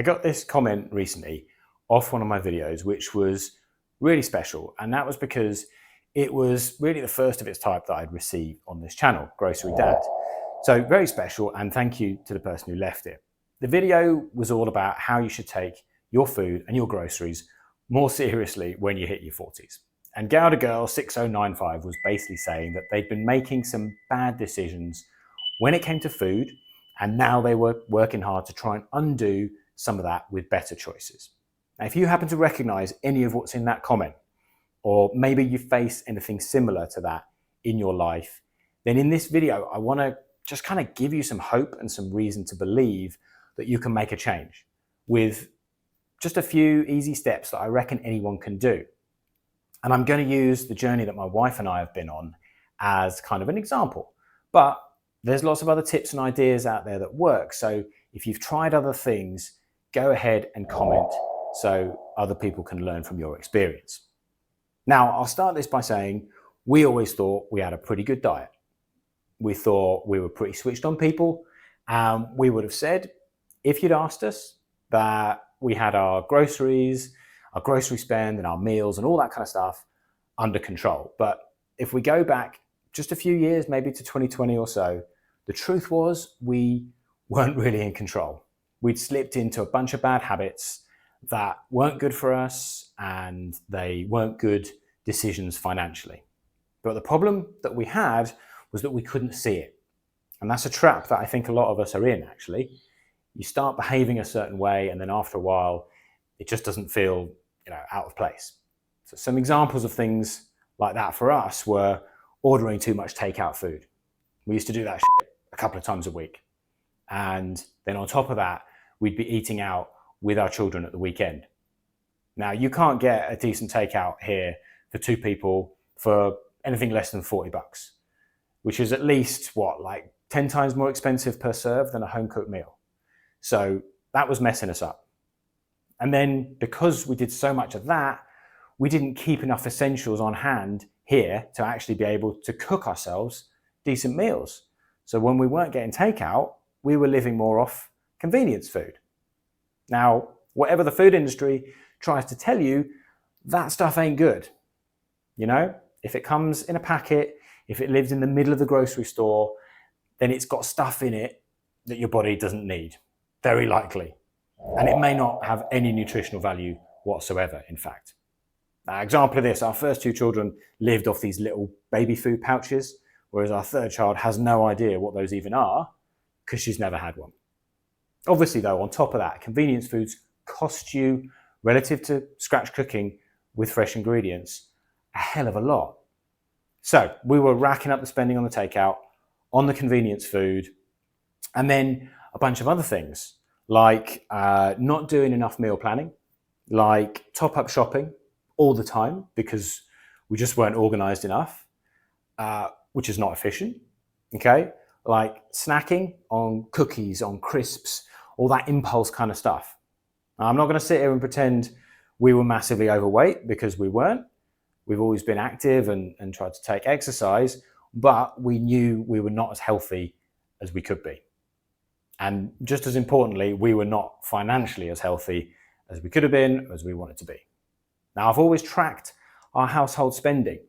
I got this comment recently off one of my videos, which was really special. And that was because it was really the first of its type that I'd received on this channel, Grocery Dad. So very special, and thank you to the person who left it. The video was all about how you should take your food and your groceries more seriously when you hit your 40s. And Gouda Girl 6095 was basically saying that they'd been making some bad decisions when it came to food, and now they were working hard to try and undo some of that with better choices. Now, if you happen to recognize any of what's in that comment, or maybe you face anything similar to that in your life, then in this video, I want to just kind of give you some hope and some reason to believe that you can make a change with just a few easy steps that I reckon anyone can do. And I'm going to use the journey that my wife and I have been on as kind of an example. But there's lots of other tips and ideas out there that work. So if you've tried other things, go ahead and comment so other people can learn from your experience. Now, I'll start this by saying we always thought we had a pretty good diet. We thought we were pretty switched on people. We would have said, if you'd asked us, that we had our groceries, our grocery spend and our meals and all that kind of stuff under control. But if we go back just a few years, maybe to 2020 or so, the truth was we weren't really in control. We'd slipped into a bunch of bad habits that weren't good for us, and they weren't good decisions financially. But the problem that we had was that we couldn't see it. And that's a trap that I think a lot of us are in, actually. You start behaving a certain way, and then after a while, it just doesn't feel, out of place. So some examples of things like that for us were ordering too much takeout food. We used to do that shit a couple of times a week. And then on top of that, we'd be eating out with our children at the weekend. Now, you can't get a decent takeout here for two people for anything less than 40 bucks, which is at least, 10 times more expensive per serve than a home-cooked meal. So that was messing us up. And then because we did so much of that, we didn't keep enough essentials on hand here to actually be able to cook ourselves decent meals. So when we weren't getting takeout, we were living more off convenience food. Now, whatever the food industry tries to tell you, that stuff ain't good. If it comes in a packet, if it lives in the middle of the grocery store, then it's got stuff in it that your body doesn't need, very likely. And it may not have any nutritional value whatsoever, in fact. Now, example of this, our first two children lived off these little baby food pouches, whereas our third child has no idea what those even are because she's never had one. Obviously, though, on top of that, convenience foods cost you, relative to scratch cooking with fresh ingredients, a hell of a lot. So we were racking up the spending on the takeout, on the convenience food, and then a bunch of other things, like not doing enough meal planning, like top-up shopping all the time because we just weren't organized enough, which is not efficient, okay? Like snacking on cookies, on crisps, all that impulse kind of stuff. Now, I'm not going to sit here and pretend we were massively overweight because we weren't. We've always been active and tried to take exercise, but we knew we were not as healthy as we could be. And just as importantly, we were not financially as healthy as we could have been, as we wanted to be. Now, I've always tracked our household spending.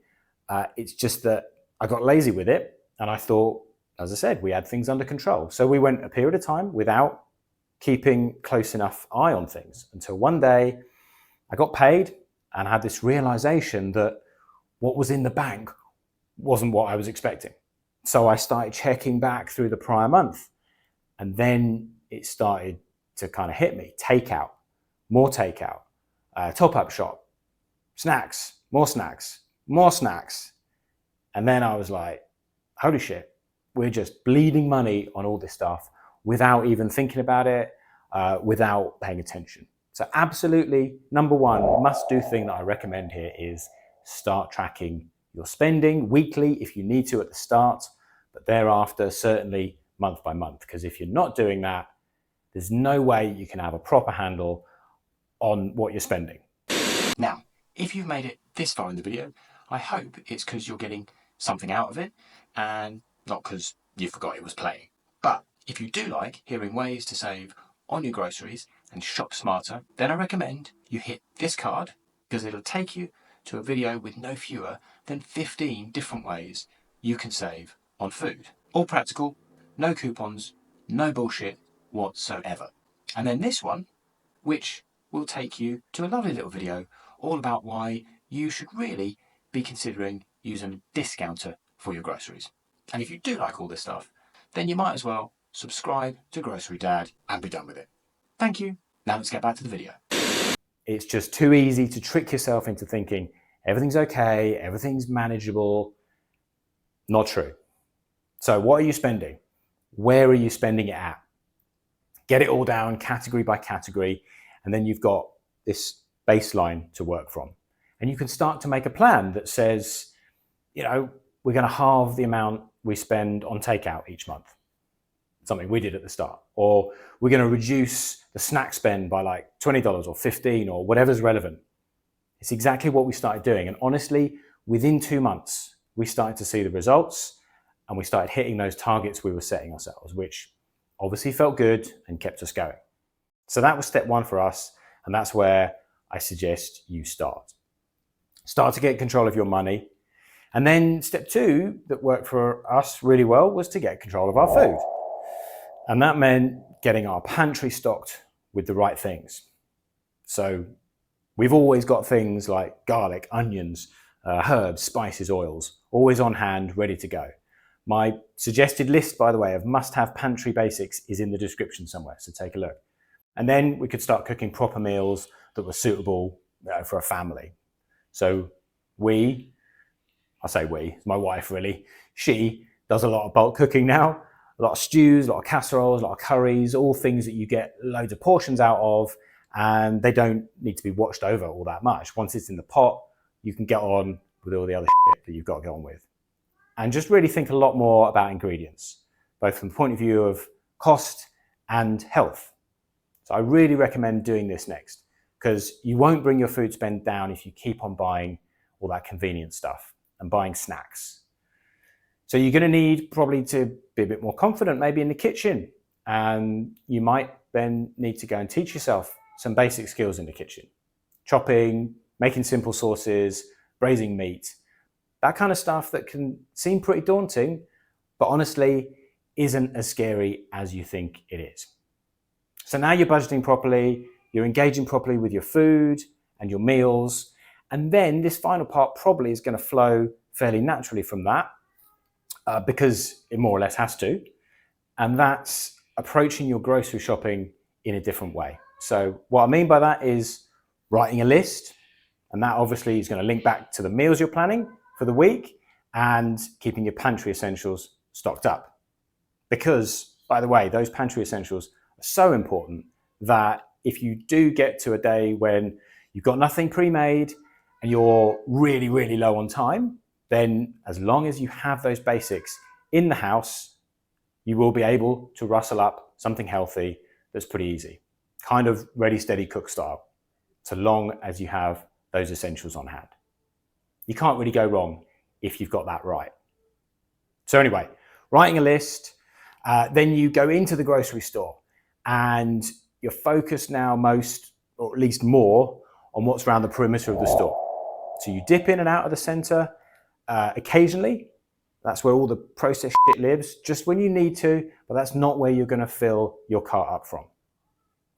It's just that I got lazy with it, and I thought, as I said, we had things under control. So we went a period of time without keeping close enough eye on things until one day I got paid and had this realization that what was in the bank wasn't what I was expecting. So I started checking back through the prior month, and then it started to kind of hit me. Takeout, more takeout, top-up shop, snacks, more snacks, more snacks. And then I was like, holy shit, we're just bleeding money on all this stuff without even thinking about it, without paying attention. So absolutely, number one, must-do thing that I recommend here is start tracking your spending weekly if you need to at the start, but thereafter, certainly month by month. Because if you're not doing that, there's no way you can have a proper handle on what you're spending. Now, if you've made it this far in the video, I hope it's because you're getting something out of it and not because you forgot it was playing. But if you do like hearing ways to save on your groceries and shop smarter, then I recommend you hit this card, because it'll take you to a video with no fewer than 15 different ways you can save on food. All practical, no coupons, no bullshit whatsoever. And then this one, which will take you to a lovely little video all about why you should really be considering using a discounter for your groceries. And if you do like all this stuff, then you might as well subscribe to Grocery Dad and be done with it. Thank you. Now let's get back to the video. It's just too easy to trick yourself into thinking everything's okay, everything's manageable. Not true. So what are you spending? Where are you spending it at? Get it all down category by category, and then you've got this baseline to work from. And you can start to make a plan that says, you know, we're going to halve the amount we spend on takeout each month. Something we did at the start. Or we're going to reduce the snack spend by like $20 or $15 or whatever's relevant. It's exactly what we started doing. And honestly, within 2 months, we started to see the results and we started hitting those targets we were setting ourselves, which obviously felt good and kept us going. So that was step 1 for us. And that's where I suggest you start. Start to get control of your money. And then step 2 that worked for us really well was to get control of our food. And that meant getting our pantry stocked with the right things. So we've always got things like garlic, onions, herbs, spices, oils, always on hand, ready to go. My suggested list, by the way, of must-have pantry basics is in the description somewhere, so take a look. And then we could start cooking proper meals that were suitable for a family. So I say we, it's my wife really, she does a lot of bulk cooking now, a lot of stews, a lot of casseroles, a lot of curries, all things that you get loads of portions out of, and they don't need to be watched over all that much. Once it's in the pot, you can get on with all the other shit that you've got to get on with. And just really think a lot more about ingredients, both from the point of view of cost and health. So I really recommend doing this next, because you won't bring your food spend down if you keep on buying all that convenient stuff and buying snacks. So you're going to need probably to be a bit more confident maybe in the kitchen, and you might then need to go and teach yourself some basic skills in the kitchen. Chopping, making simple sauces, braising meat, that kind of stuff that can seem pretty daunting, but honestly isn't as scary as you think it is. So now you're budgeting properly, you're engaging properly with your food and your meals, and then this final part probably is going to flow fairly naturally from that, because it more or less has to, and that's approaching your grocery shopping in a different way. So what I mean by that is writing a list, and that obviously is going to link back to the meals you're planning for the week and keeping your pantry essentials stocked up. Because, by the way, those pantry essentials are so important that if you do get to a day when you've got nothing pre-made and you're really, really low on time, then as long as you have those basics in the house, you will be able to rustle up something healthy that's pretty easy. Kind of ready, steady, cook style, so long as you have those essentials on hand. You can't really go wrong if you've got that right. So anyway, writing a list, then you go into the grocery store and you're focused now most, or at least more, on what's around the perimeter of the store. So you dip in and out of the center occasionally. That's where all the processed shit lives, just when you need to, but that's not where you're going to fill your cart up from.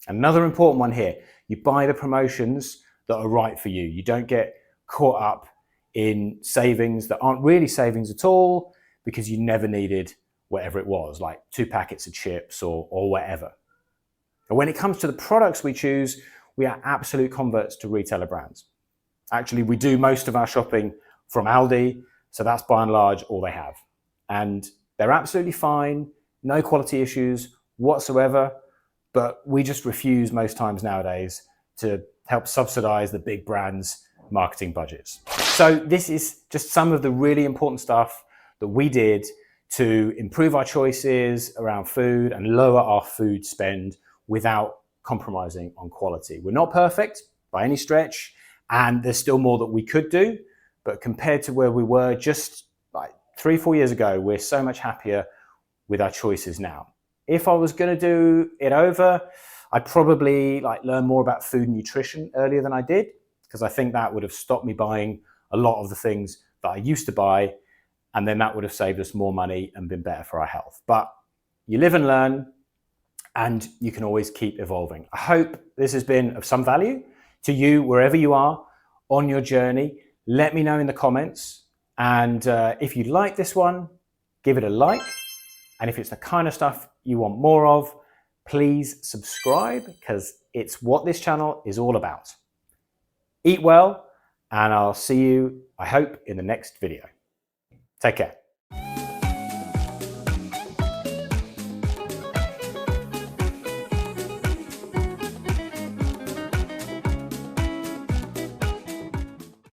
Another important one here, you buy the promotions that are right for you. You don't get caught up in savings that aren't really savings at all because you never needed whatever it was, like 2 packets of chips or whatever. And when it comes to the products we choose, we are absolute converts to retailer brands. Actually, we do most of our shopping from Aldi, so that's by and large all they have. And they're absolutely fine, no quality issues whatsoever, but we just refuse most times nowadays to help subsidize the big brands' marketing budgets. So this is just some of the really important stuff that we did to improve our choices around food and lower our food spend without compromising on quality. We're not perfect by any stretch, and there's still more that we could do, but compared to where we were just like 3-4 years ago, we're so much happier with our choices now. If I was going to do it over, I'd probably learn more about food and nutrition earlier than I did, because I think that would have stopped me buying a lot of the things that I used to buy, and then that would have saved us more money and been better for our health. But you live and learn, and you can always keep evolving. I hope this has been of some value to you wherever you are on your journey. Let me know in the comments, and if you like this one, give it a like, and if it's the kind of stuff you want more of, please subscribe, because it's what this channel is all about. Eat well, and I'll see you, I hope, in the next video. Take care.